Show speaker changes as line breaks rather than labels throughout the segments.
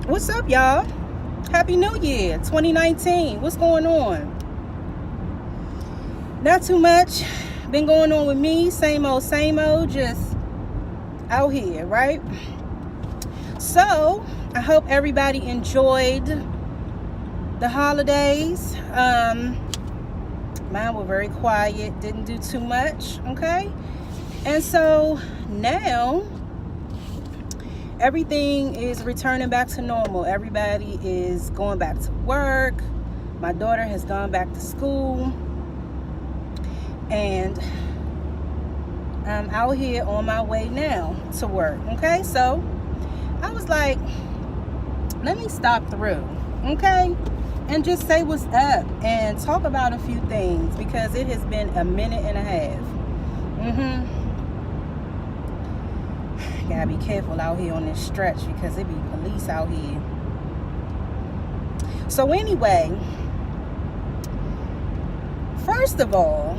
What's up, y'all? Happy New Year 2019. What's going on? Not too much been going on with me. Same old, just out here, right? So I hope everybody enjoyed the holidays. Mine were very quiet, didn't do too much, okay? And so now everything is returning back to normal. Everybody is going back to work. My daughter has gone back to school. And I'm out here on my way now to work, okay? So I was like, let me stop through, okay? And just say what's up and talk about a few things because it has been a minute and a half. Gotta be careful out here on this stretch because it be police out here. So anyway, first of all,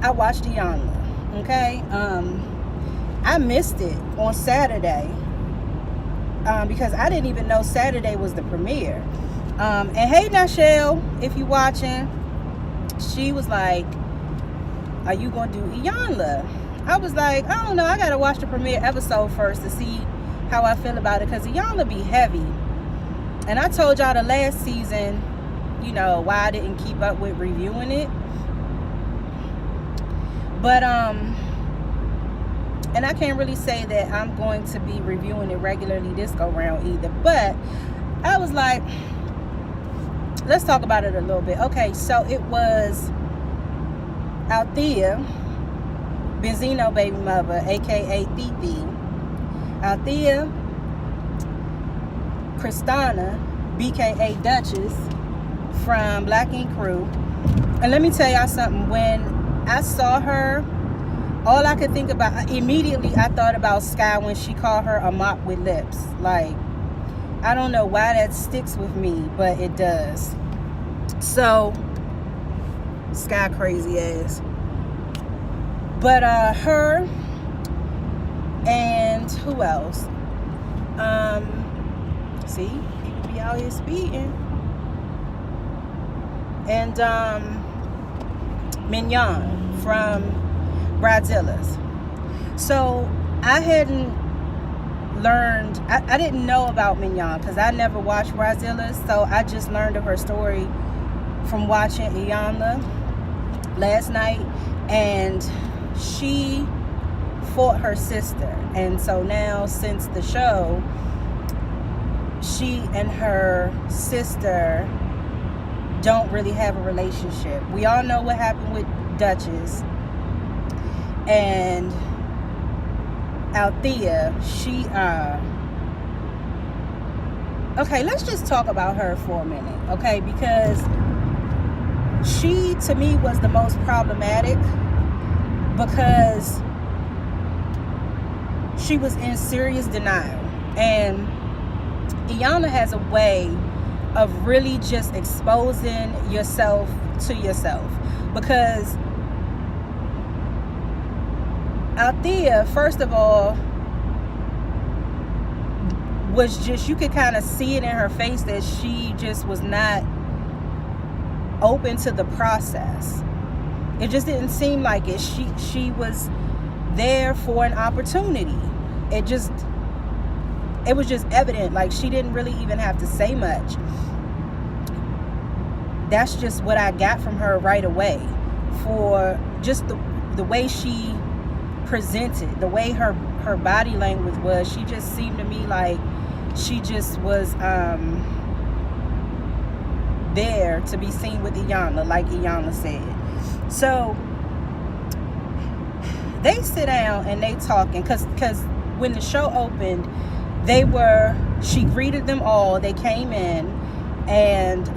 I watched Iyanla, okay? I missed it on Saturday because I didn't even know Saturday was the premiere. And hey, Nashelle, if you watching, she was like, are you going to do Iyanla? I was like, I don't know. I got to watch the premiere episode first to see how I feel about it because Iyanla be heavy. And I told y'all the last season, why I didn't keep up with reviewing it. But, and I can't really say that I'm going to be reviewing it regularly this go round either. But I was like, let's talk about it a little bit. Okay, so it was Althea, Benzino baby mother, aka Titi. Althea, Kristana, BKA Duchess from Black Ink Crew. And let me tell y'all something. When I saw her, all I could think about, immediately I thought about Sky when she called her a mop with lips. Like, I don't know why that sticks with me, but it does. So, Sky crazy ass. But her and who else? See, people be out here speeding. And Mignon from Bradzilla's. So I hadn't learned, I didn't know about Mignon because I never watched Bradzilla's. So I just learned of her story from watching Iyanla last night, and she fought her sister. And so now, since the show, she and her sister don't really have a relationship. We all know what happened with Duchess. And Althea, she okay, let's just talk about her for a minute, okay? Because she, to me, was the most problematic because she was in serious denial. And Iyanla has a way of really just exposing yourself to yourself. Because Althea, first of all, was just, you could kind of see it in her face that she just was not open to the process. It just didn't seem like it. She was there for an opportunity. It was just evident. Like, she didn't really even have to say much. That's just what I got from her right away. For just the way she presented, the way her body language was, she just seemed to me like she just was there to be seen with Iyanla, like Iyanla said. So they sit down and they talking because when the show opened, she greeted them all. They came in and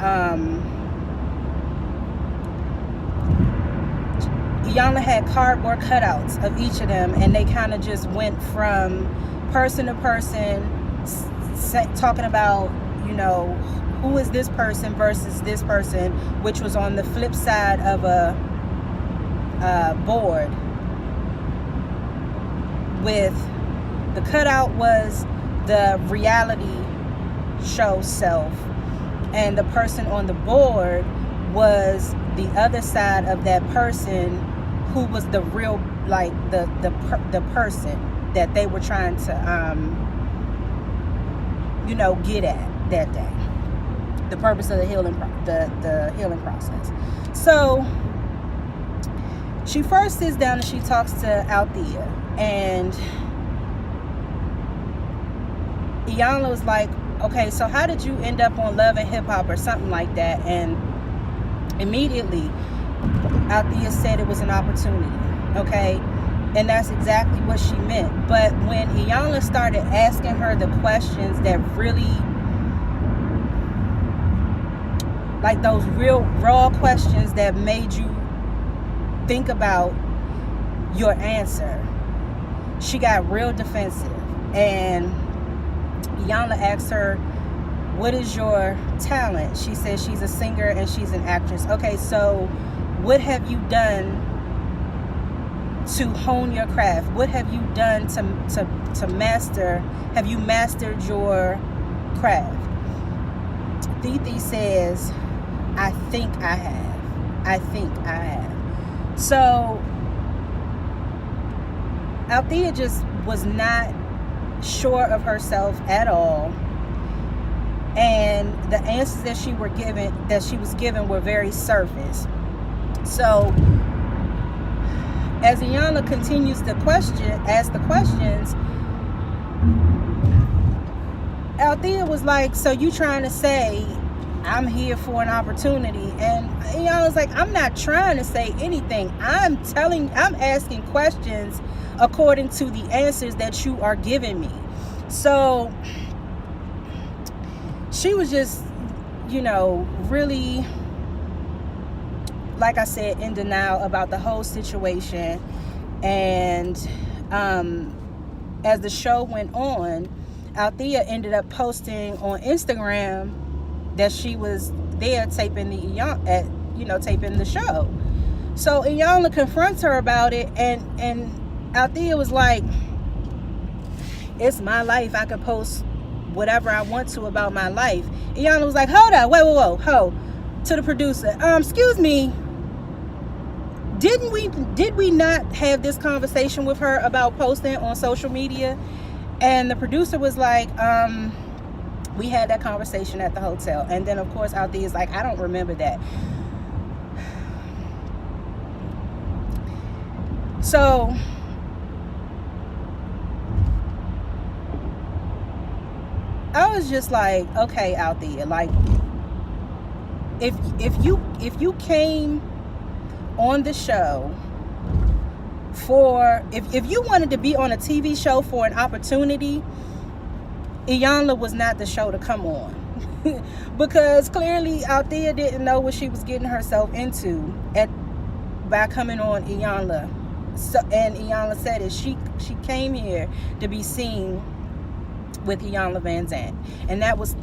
Iyanla had cardboard cutouts of each of them, and they kind of just went from person to person, talking about, who is this person versus this person, which was on the flip side of a board with The cutout was the reality show self, and the person on the board was the other side of that person, who was the real, like the person that they were trying to get at that day. The purpose of the healing process. So she first sits down and she talks to Althea, and Iyanla was like, okay, so how did you end up on Love and Hip Hop or something like that? And immediately Althea said it was an opportunity, okay? And that's exactly what she meant. But when Iyanla started asking her the questions that really, like those real raw questions that made you think about your answer, she got real defensive. And Iyanla asked her, what is your talent? She said she's a singer and she's an actress. Okay, so what have you done to hone your craft? What have you done to master? Have you mastered your craft? Titi says, I think I have. So Althea just was not sure of herself at all, and the answers that she was given were very surface. So as Iyanla continues to ask the questions, Althea was like, so you trying to say I'm here for an opportunity? And Iyanla was like, I'm not trying to say anything. I'm asking questions according to the answers that you are giving me. So she was just, really, like I said, in denial about the whole situation. And as the show went on, Althea ended up posting on Instagram that she was there taping taping the show. So Iyanla confronts her about it, and Althea was like, it's my life. I could post whatever I want to about my life. Iyanla was like, hold up, whoa, to the producer. Excuse me, did we not have this conversation with her about posting on social media? And the producer was like, we had that conversation at the hotel. And then of course Althea's like, I don't remember that. So I was just like, okay, Althea, like if you came on the show for, if you wanted to be on a TV show for an opportunity, Iyanla was not the show to come on. Because clearly Althea didn't know what she was getting herself into by coming on Iyanla. So, and Iyanla said it, she came here to be seen with Iyanla Vanzant, and that was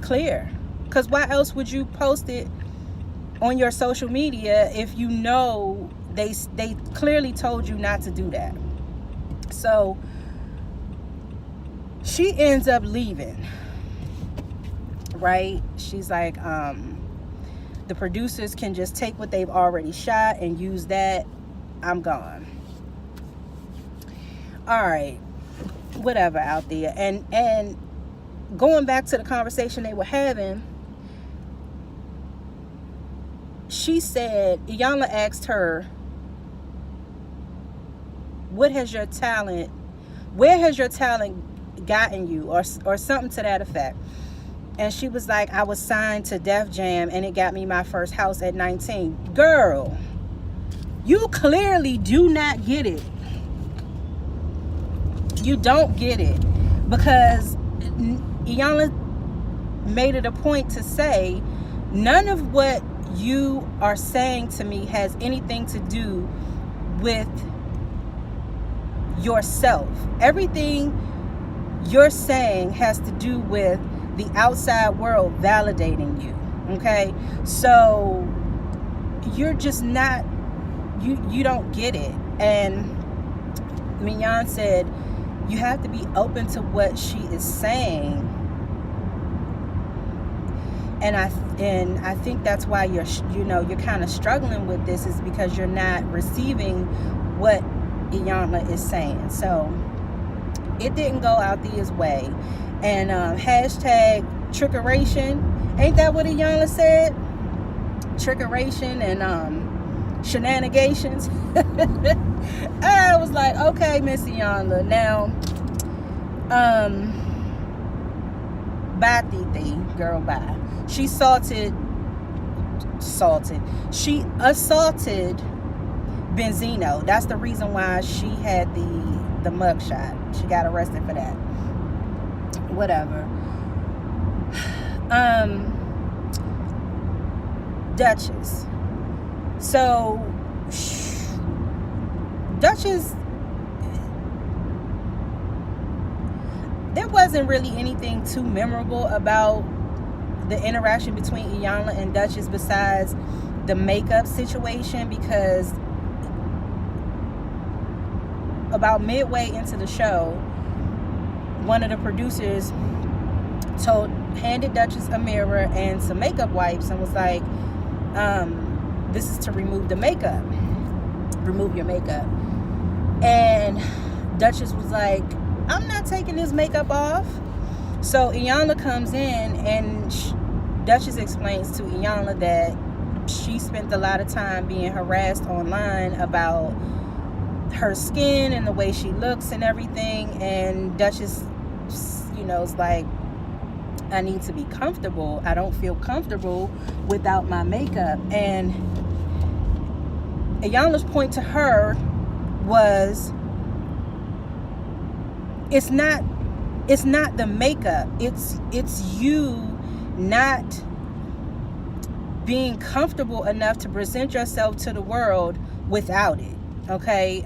clear. Because why else would you post it on your social media if you know they clearly told you not to do that? So she ends up leaving, right? She's like, the producers can just take what they've already shot and use that. I'm gone. All right, whatever, Althea. And going back to the conversation they were having, she said, Iyanla asked her, where has your talent gotten you, or something to that effect? And she was like, I was signed to Def Jam and it got me my first house at 19. Girl, you clearly do not get it. You don't get it, because Iyanla made it a point to say, none of what you are saying to me has anything to do with yourself. Everything you're saying has to do with the outside world validating you. Okay, so you're just not, you don't get it. And Mignon said, you have to be open to what she is saying. And I think that's why you're kind of struggling with this, is because you're not receiving what Iyanla is saying. So it didn't go out his way. And hashtag trickeration, ain't that what Iyanla said? Trickeration and shenanigans. I was like, okay, Miss Iyanla. Now bye Titi, girl, bye. She She assaulted Benzino. That's the reason why she had the mugshot. She got arrested for that. Whatever. Duchess. So Duchess, there wasn't really anything too memorable about the interaction between Iyanla and Duchess besides the makeup situation, because about midway into the show, one of the producers handed Duchess a mirror and some makeup wipes and was like, this is to remove the makeup. Remove your makeup. And Duchess was like, I'm not taking this makeup off. So Iyanla comes in and Duchess explains to Iyanla that she spent a lot of time being harassed online about her skin and the way she looks and everything. And Duchess, is like, I need to be comfortable. I don't feel comfortable without my makeup. And Iyanla's point to her was, it's not the makeup. It's you not being comfortable enough to present yourself to the world without it. Okay?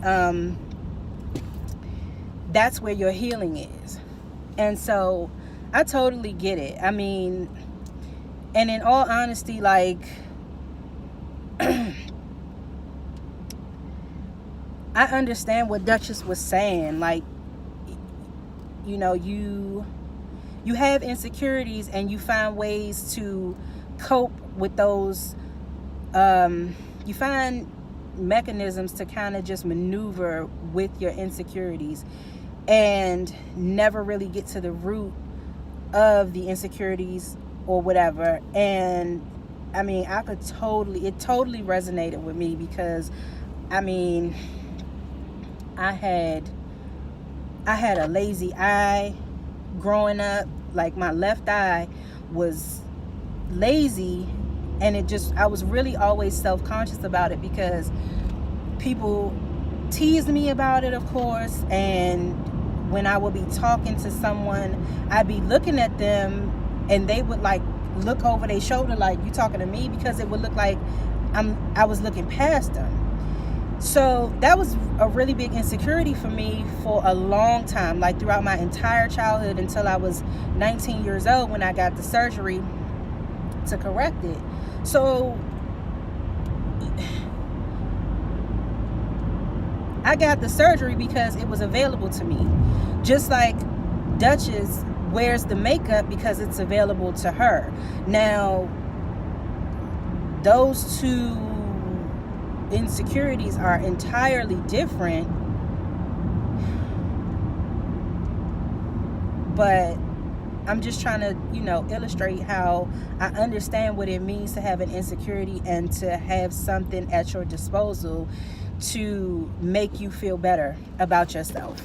That's where your healing is. And so I totally get it. I mean, and in all honesty, like, I understand what Duchess was saying. Like, you have insecurities and you find ways to cope with those. You find mechanisms to kind of just maneuver with your insecurities and never really get to the root of the insecurities or whatever. And I mean, it totally resonated with me, because I mean, I had a lazy eye growing up. Like, my left eye was lazy, and I was really always self-conscious about it, because people teased me about it, of course. And when I would be talking to someone, I'd be looking at them and they would like look over their shoulder like, you talking to me? Because it would look like I was looking past them. So that was a really big insecurity for me for a long time, like throughout my entire childhood until I was 19 years old when I got the surgery to correct it. So I got the surgery because it was available to me. Just like Duchess wears the makeup because it's available to her. Now, those two insecurities are entirely different, but I'm just trying to, illustrate how I understand what it means to have an insecurity and to have something at your disposal to make you feel better about yourself.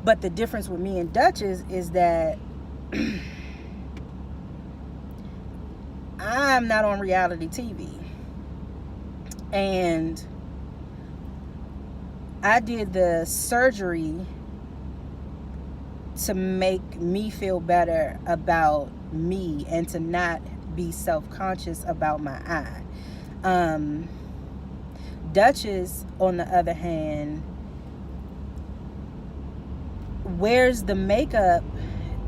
But the difference with me and Duchess is that I'm not on reality TV. And I did the surgery to make me feel better about me and to not be self-conscious about my eye. Duchess, on the other hand, wears the makeup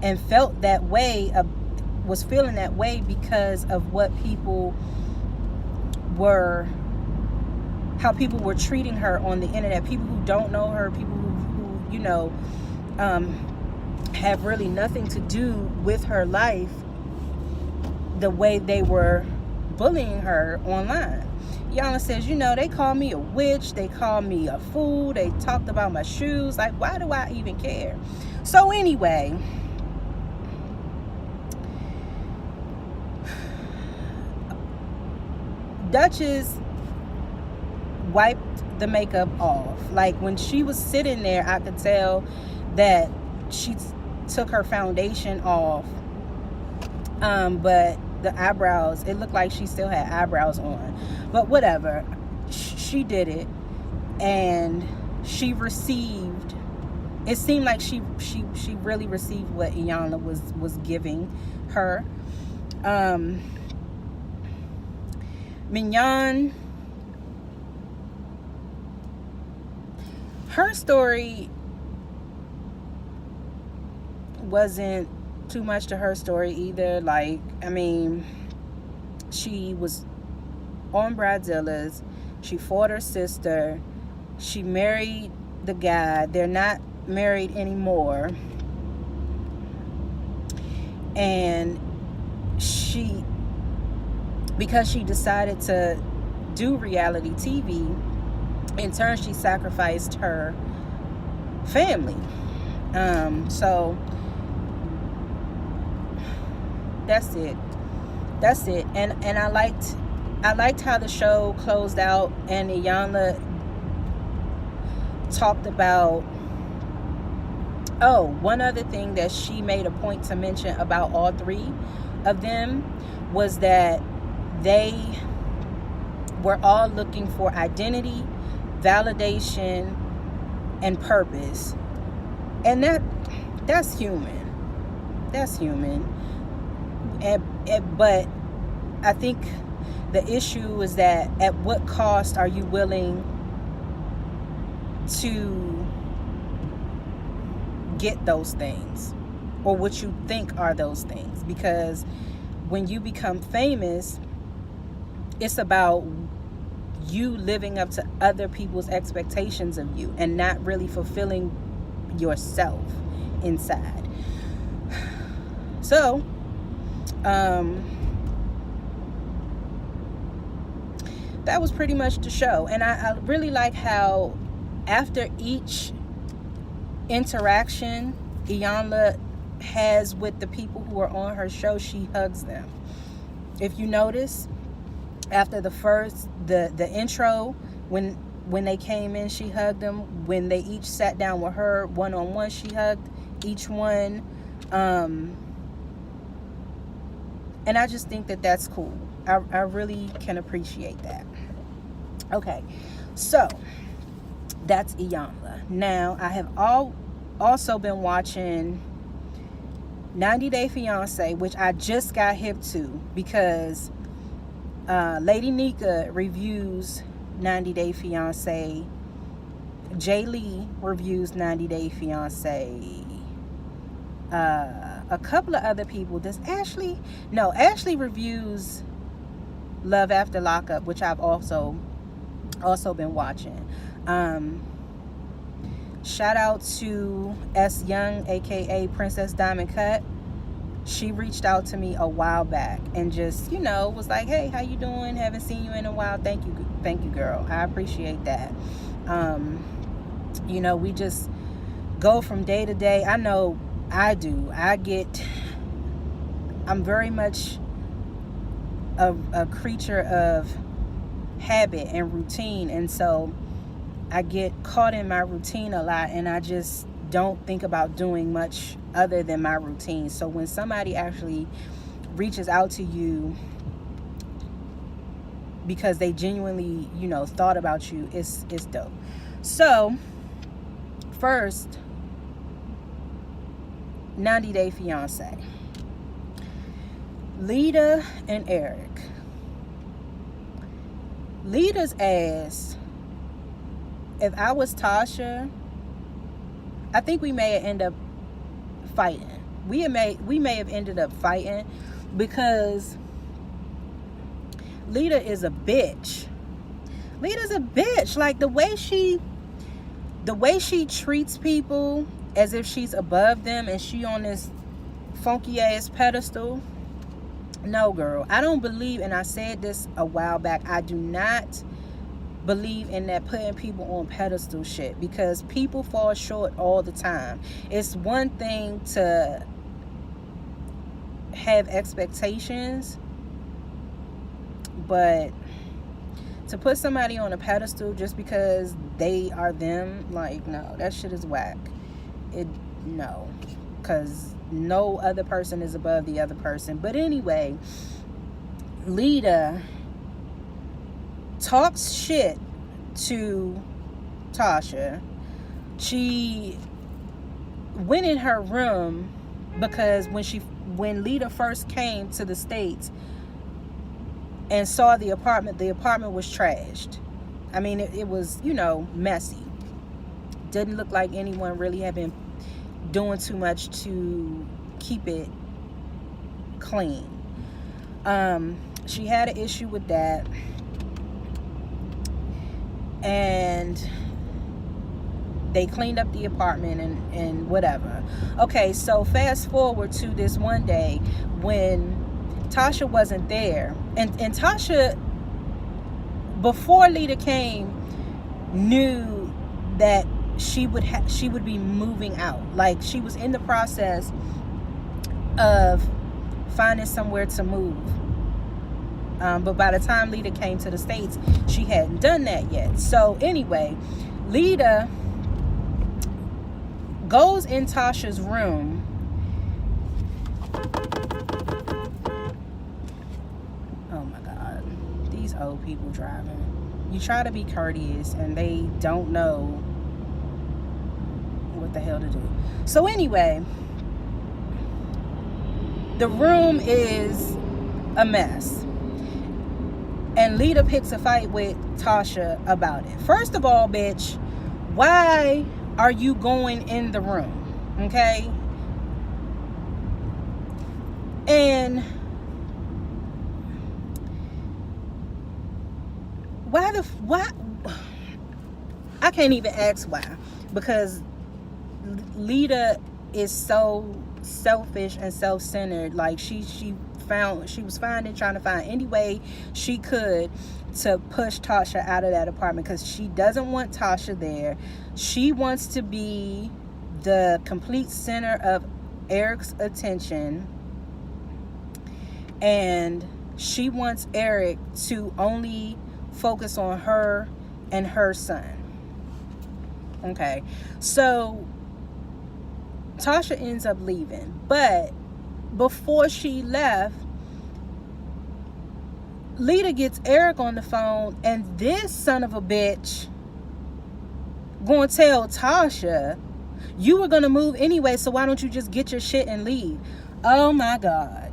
and felt that way, was feeling that way because of how people were treating her on the internet. People who don't know her, people have really nothing to do with her life, the way they were bullying her online. Iyanla says, they call me a witch, they call me a fool, they talked about my shoes. Like, why do I even care? So anyway, Duchess wiped the makeup off. Like, when she was sitting there, I could tell that she took her foundation off, but the eyebrows, it looked like she still had eyebrows on, but whatever. She did it, and she received, it seemed like she really received what Iyanla was giving her. Mignon, her story wasn't too much to her story either. Like, I mean, she was on Bradzilla's, she fought her sister, she married the guy, they're not married anymore, and because she decided to do reality TV, in turn she sacrificed her family. So that's it. And I liked how the show closed out, and Iyanla talked about, one other thing that she made a point to mention about all three of them was that they were all looking for identity, validation, and purpose. And that's human. But I think the issue is that at what cost are you willing to get those things, or what you think are those things? Because when you become famous, it's about you living up to other people's expectations of you and not really fulfilling yourself inside. So that was pretty much the show. And I really like how after each interaction Iyanla has with the people who are on her show, she hugs them. If you notice, after the intro, when they came in, she hugged them. When they each sat down with her one-on-one, she hugged each one. And I just think that that's cool. I really can appreciate that. Okay, so that's Iyanla. Now, I have also been watching 90 Day Fiancé, which I just got hip to because Lady Nika reviews 90 Day Fiancé. Jay Lee reviews 90 Day Fiancé. A couple of other people. Does Ashley? No, Ashley reviews Love After Lockup, which I've also been watching. Shout out to S Young, aka Princess Diamond Cut. She reached out to me a while back and just, was like, hey, how you doing? Haven't seen you in a while. Thank you, girl. I appreciate that. We just go from day to day. I know I do. I'm very much a creature of habit and routine, and so I get caught in my routine a lot, and I just don't think about doing much other than my routine. So when somebody actually reaches out to you because they genuinely, thought about you, it's dope. So first, 90 Day Fiancé. Lita and Eric. Lita's ass, if I was Tasha, I think we may have ended up fighting. We may have ended up fighting because Lita is a bitch. Lita's a bitch. Like, the way she the way she treats people as if she's above them and she on this funky ass pedestal. No, girl, I don't believe, and I said this a while back, I do not believe in that putting people on pedestal shit, because people fall short all the time. It's one thing to have expectations, but to put somebody on a pedestal just because they are them, like, no, that shit is whack. No, because no other person is above the other person. But anyway, Lita talks shit to Tasha. She went in her room because when Lita first came to the States and saw the apartment was trashed. I mean, it was, messy. Didn't look like anyone really had been doing too much to keep it clean. She had an issue with that, and they cleaned up the apartment and whatever. Okay, so fast forward to this one day when Tasha wasn't there, and Tasha, before Lita came, knew that she would be moving out. Like, she was in the process of finding somewhere to move. But by the time Lita came to the States, she hadn't done that yet. So anyway, Lita goes in Tasha's room. Oh my God, these old people driving. You try to be courteous and they don't know what the hell to do. So anyway, the room is a mess, and Lita picks a fight with Tasha about it. First of all, bitch, why are you going in the room? Okay? And why? I can't even ask why, because Lita is so selfish and self-centered. Like, she was trying to find any way she could to push Tasha out of that apartment, because she doesn't want Tasha there. She wants to be the complete center of Eric's attention, and she wants Eric to only focus on her and her son. Okay, so Tasha ends up leaving, but before she left, Lita gets Eric on the phone, and this son of a bitch gonna tell Tasha, you were gonna move anyway, so why don't you just get your shit and leave? Oh my God.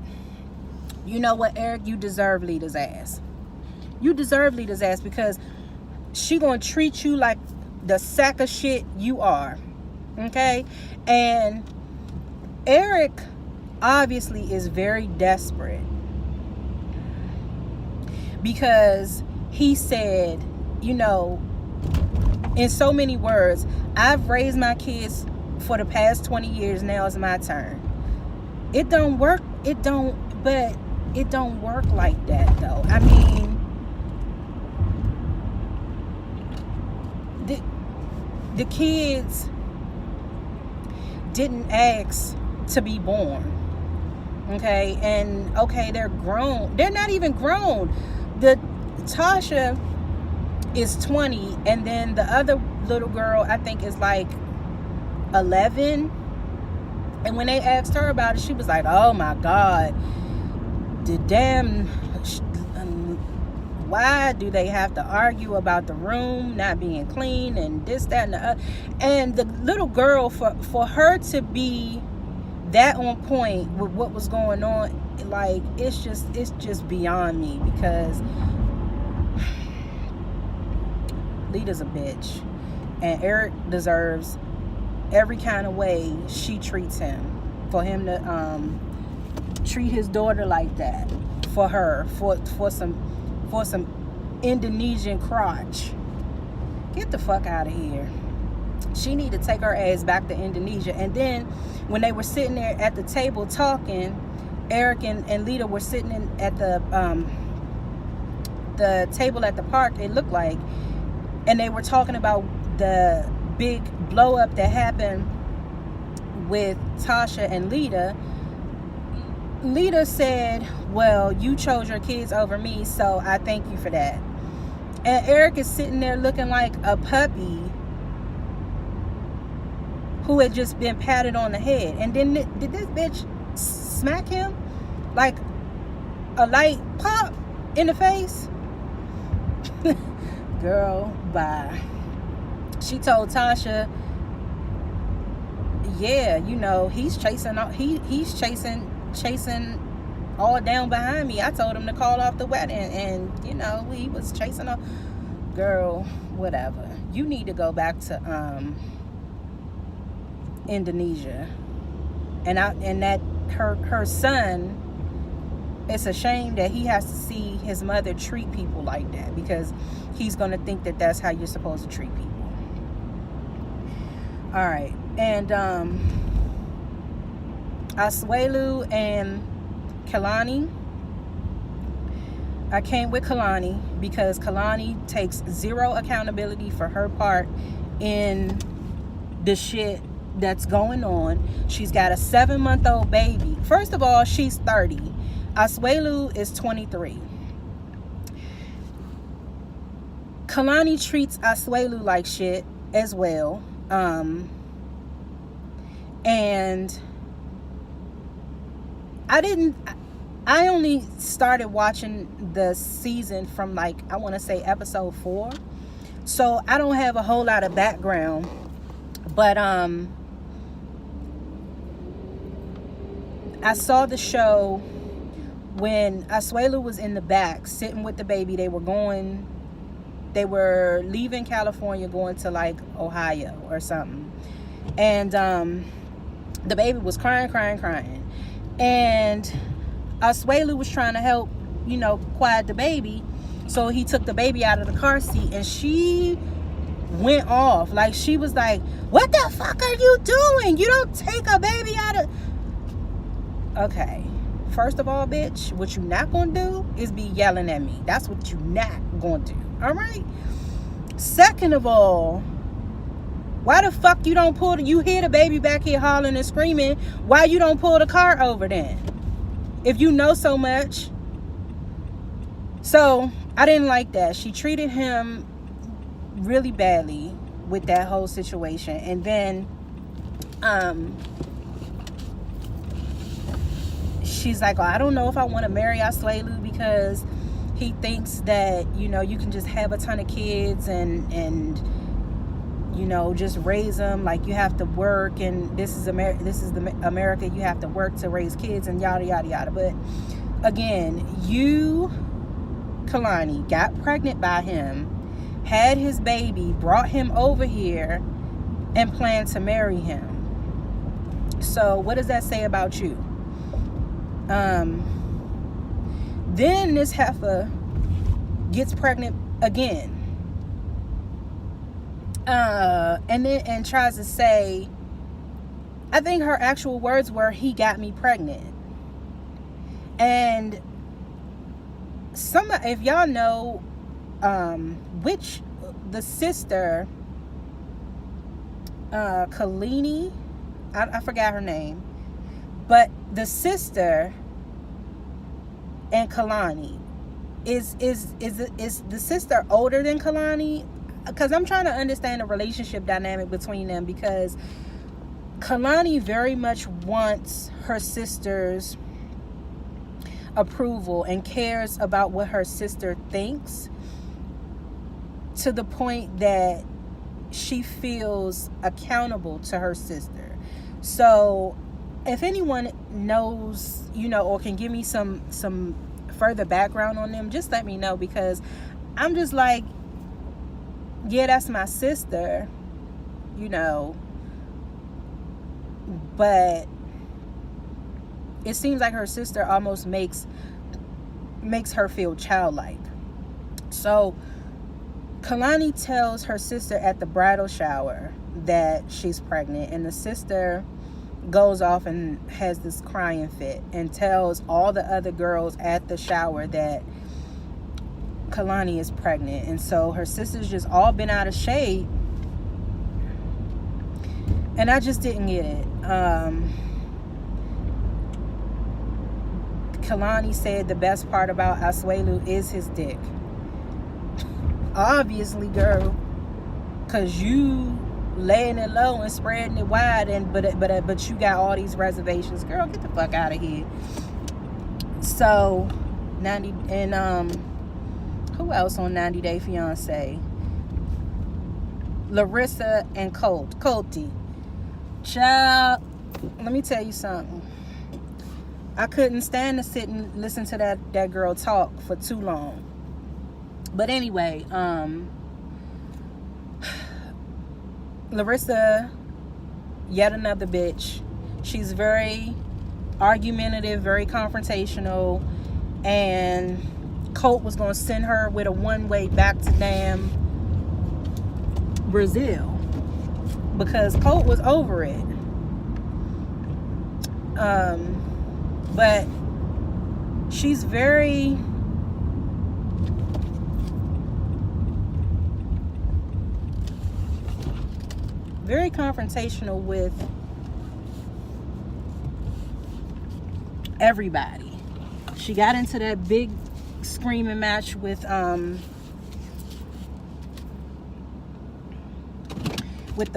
You know what, Eric? You deserve Lita's ass. You deserve Lita's ass, because she gonna treat you like the sack of shit you are. Okay? And Eric obviously is very desperate, because he said, in so many words, I've raised my kids for the past 20 years, now it's my turn. It don't work like that, though. I mean, the kids didn't ask to be born. Okay? And okay, they're grown. They're not even grown. Tasha is 20, and then the other little girl, I think, is like 11. And when they asked her about it, she was like, oh my God, why do they have to argue about the room not being clean and this, that, and the other? And the little girl, for her to be that on point with what was going on, like, it's just beyond me, because Lita's a bitch, and Eric deserves every kind of way she treats him. For him to treat his daughter like that, for her, for some Indonesian crotch. Get the fuck out of here. She need to take her ass back to Indonesia. And then when they were sitting there at the table talking, Eric and Lita were sitting at the table at the park, it looked like, and they were talking about the big blow up that happened with Tasha and Lita. Lita said, well, you chose your kids over me, so I thank you for that. And Eric is sitting there looking like a puppy who had just been patted on the head. And then did this bitch smack him like a light pop in the face? Girl, bye. She told Tasha, yeah, you know, he's chasing all down behind me. I told him to call off the wedding, and you know, he was chasing off. Girl, whatever. You need to go back to Indonesia. And that her son, it's a shame that he has to see his mother treat people like that, because he's going to think that that's how you're supposed to treat people. All right. And Asuelu and Kalani, I came with Kalani because Kalani takes zero accountability for her part in the shit that's going on. She's got a 7-month-old baby. First of all, she's 30. Asuelu is 23. Kalani treats Asuelu like shit as well. And I only started watching the season from, like, I want to say episode 4. So I don't have a whole lot of background. But I saw the show when Asuelu was in the back sitting with the baby. They were leaving California, going to like Ohio or something. And the baby was crying. And Asuelu was trying to help, you know, quiet the baby. So he took the baby out of the car seat, and she went off. Like, she was like, what the fuck are you doing? You don't take a baby out of... Okay. First of all, bitch, what you not gonna do is be yelling at me. That's what you not gonna do. All right? Second of all, why the fuck you don't pull you hear the baby back here hollering and screaming, why you don't pull the car over then? If you know so much. So, I didn't like that. She treated him really badly with that whole situation. And then she's like, oh, I don't know if I want to marry Asuelu because he thinks that, you know, you can just have a ton of kids and you know, just raise them. Like, you have to work, and this is the America, you have to work to raise kids, and yada yada yada. But again, you, Kalani, got pregnant by him, had his baby, brought him over here, and planned to marry him. So what does that say about you? Then this heifer gets pregnant again, and tries to say, I think her actual words were, he got me pregnant. And if y'all know which the sister, Kalini, I forgot her name, but the sister and Kalani, is the sister older than Kalani? Because I'm trying to understand the relationship dynamic between them, because Kalani very much wants her sister's approval and cares about what her sister thinks, to the point that she feels accountable to her sister. So if anyone knows, you know, or can give me some further background on them, just let me know, because I'm just like, yeah, that's my sister, you know, but it seems like her sister almost makes her feel childlike. So Kalani tells her sister at the bridal shower, that she's pregnant, and the sister goes off and has this crying fit and tells all the other girls at the shower that Kalani is pregnant. And so her sisters just all been out of shape, and I just didn't get it. Kalani said the best part about Asuelu is his dick. Obviously, girl, because you laying it low and spreading it wide, and but you got all these reservations. Girl, get the fuck out of here. So 90 and who else on 90 Day Fiancé? Larissa and Colty. Child, let me tell you something. I couldn't stand to sit and listen to that girl talk for too long. But anyway, Larissa, yet another bitch. She's very argumentative, very confrontational, and Colt was going to send her with a one-way back to damn Brazil because Colt was over it. But she's very confrontational with everybody. She got into that big screaming match with the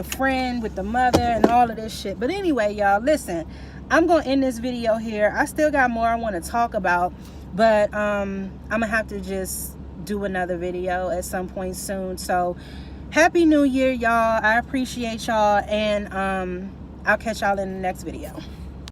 friend, with the mother, and all of this shit. But anyway, y'all, listen, I'm gonna end this video here. I still got more I want to talk about, but I'm gonna have to just do another video at some point soon. So Happy New Year, y'all. I appreciate y'all, and I'll catch y'all in the next video.